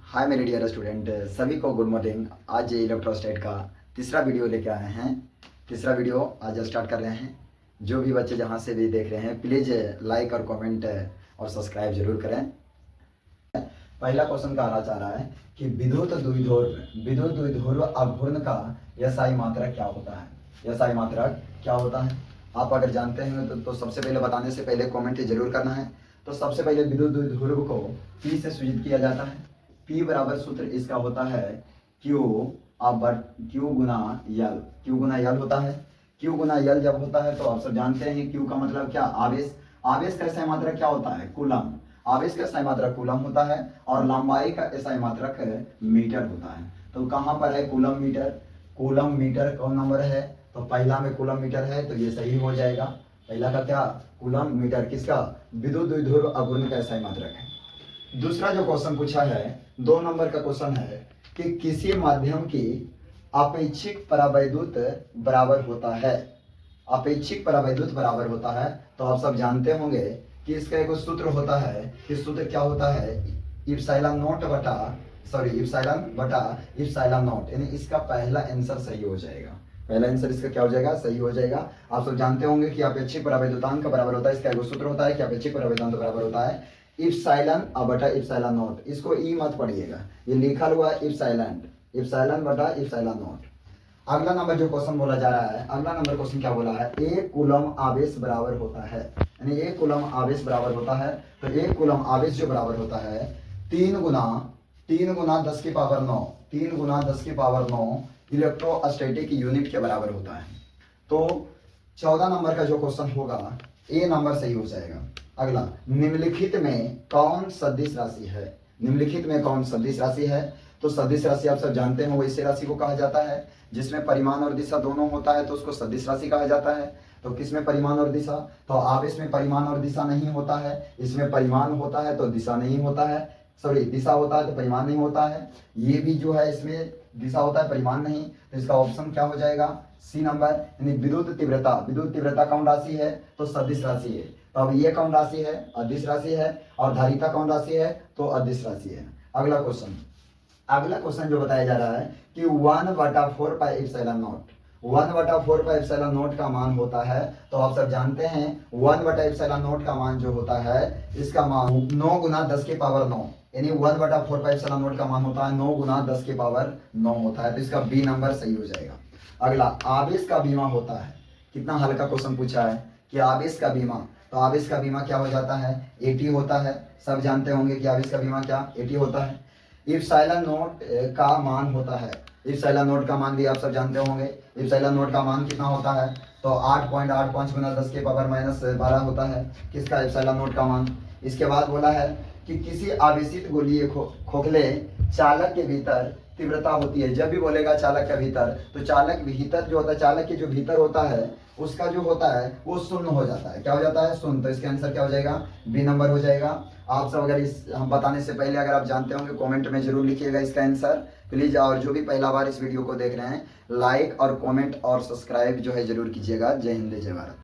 हाय मेरे dear student, सभी को गुड मॉर्निंग। आज इलेक्ट्रोस्टैट का तीसरा वीडियो लेके आए हैं। तीसरा वीडियो आज स्टार्ट कर रहे हैं। जो भी बच्चे जहां से भी देख रहे हैं प्लीज़ लाइक और कमेंट और सब्सक्राइब जरूर करें। पहला क्वेश्चन कहना चाह रहा है कि विद्युत द्विध्रुव अघूर्ण का एसआई मात्रक क्या होता है। एसआई मात्रक क्या होता है आप अगर जानते हैं तो सबसे पहले बताने से पहले कमेंट जरूर करना है। तो सबसे पहले विद्युत द्विध्रुव को पी से सूचित किया जाता है। P बराबर सूत्र इसका होता है Q गुना यल। Q गुना यल होता है। Q गुना यल जब होता है तो आप सब जानते हैं Q का मतलब क्या, आवेश। आवेश का एसआई मात्रक क्या होता है, कूलम। आवेश का एसआई मात्रक कूलम होता है और लंबाई का एसआई मात्रक मीटर होता है। तो कहाँ पर है कूलम मीटर। कूलम मीटर कौन नंबर है, तो पहला में कूलम मीटर है तो ये सही हो जाएगा। पहला का क्या, कूलम मीटर, किसका, विद्युत द्विध्रुव अघूर्ण का एसआई मात्रक है। दूसरा जो क्वेश्चन पूछा है 2 नंबर का क्वेश्चन है कि किसी माध्यम की अपेक्षिक परावैद्युत बराबर होता है। अपेक्षिक परावैद्युत बराबर होता है तो आप सब जानते होंगे कि इसका एक सूत्र होता है कि सूत्र क्या होता है, इप्सिलॉन बटा इप्सिलॉन नॉट, यानी इसका पहला आंसर सही हो जाएगा। पहला आंसर इसका क्या हो जाएगा, सही हो जाएगा। आप सब जानते होंगे कि अपेक्षिक परावैद्युतांक बराबर होता है, इसका एक सूत्र होता है कि अपेक्षिक परावैद्युतांक बराबर होता है इप्सिलॉन बटा इप्सिलॉन नॉट। इसको ई मत पढ़िएगा, ये लिखा हुआ है इप्सिलॉन बटा इप्सिलॉन नॉट। अगला नंबर जो क्वेश्चन बोला जा रहा है, अगला नंबर क्वेश्चन क्या बोला है, एक कूलम आवेश बराबर होता है, यानी एक कूलम आवेश बराबर होता है। तो एक कूलम आवेश जो बराबर होता है 3 गुना 10 की पावर 9, 3 गुना 10 की पावर 9 इलेक्ट्रोस्टैटिक यूनिट के बराबर होता है। तो 14 नंबर का जो क्वेश्चन होगा ए नंबर सही हो जाएगा। अगला, निम्नलिखित में कौन सदिश राशि है। निम्नलिखित में कौन सदिश राशि है, तो सदिश राशि आप सब जानते हैं वैसे राशि को कहा जाता है जिसमें परिमाण और दिशा दोनों होता है तो उसको सदिश राशि कहा जाता है। तो किसमें परिमाण और दिशा, तो आवेश में परिमाण और दिशा नहीं होता है, इसमें परिमाण होता है तो दिशा नहीं होता है, सॉरी दिशा होता है तो परिमाण नहीं होता है। ये भी जो है इसमें दिशा होता है परिमाण नहीं, तो इसका ऑप्शन क्या हो जाएगा, सी नंबर, यानी विद्युत तीव्रता कौन राशि है, तो सदिश राशि है। तो अब ये कौन राशि है, अदिश राशि है, और धारिता कौन राशि है, तो अदिश राशि है। अगला क्वेश्चन जो बताया जा रहा है कि 1/4 pi epsilon not, 1/4 pi epsilon not का मान होता है। तो आप सब जानते हैं 1/एप्सिलॉन नॉट का मान जो होता है, इसका मान 9 गुना 10 की पावर 9, यानी 1/4 पाई एप्सिलॉन नॉट का मान होता है 9 गुना 10 की पावर 9 होता है। तो इसका बी नंबर सही हो जाएगा। अगला, आवेश का बीमा होता है। कितना हल्का क्वेश्चन पूछा है कि आवेश का बीमा, तो आवेश का बीमा क्या हो जाता है, एटी होता है। सब जानते होंगे कि आवेश का बीमा क्या, एटी होता है। इप्सिलॉन नॉट का मान होता है, इप्सिलॉन नॉट का मान भी आप सब जानते होंगे। इप्सिलॉन नॉट का मान कितना होता है, तो 8.85 गुना 10 के पावर -12 होता है, किसका, इप्सिलॉन नॉट का मान। इसके बाद बोला है कि किसी आवेशित गोलीय खोखले चालक के भीतर तीव्रता होती है। जब भी बोलेगा चालक के भीतर, तो चालक भीतर जो होता है, चालक के जो भीतर होता है उसका जो होता है वो शून्य हो जाता है। क्या हो जाता है, शून्य। तो इसका आंसर क्या हो जाएगा, बी नंबर हो जाएगा। आप सब अगर इस हम बताने से पहले अगर आप जानते होंगे कमेंट में जरूर लिखिएगा इसका आंसर प्लीज। और जो भी पहला बार इस वीडियो को देख रहे हैं लाइक और कमेंट और सब्सक्राइब जो है जरूर कीजिएगा। जय हिंद जय भारत।